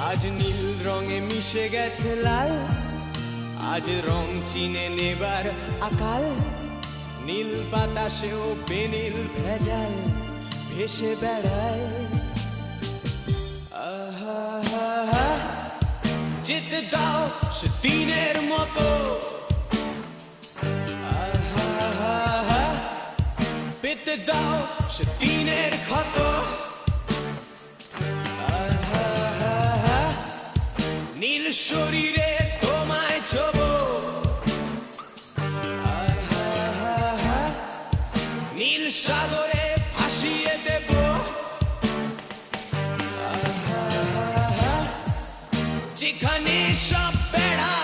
আজ নীল রঙে মিশে গেছে লাল, আজ রং চিনে নেবার আকাল। নীল বাতাসেও বেনীল ভেজাল ভেসে বেড়ায়। আহা, যেতে দাও সে দিনের মতো, আহা, পেতে দাও সে দিনের ক্ষত। আহা, নীল শরীরে তোমায় ছোব, আহা, নীল সাগরে ভাসিয়ে দেব। যেখানে সব বেড়া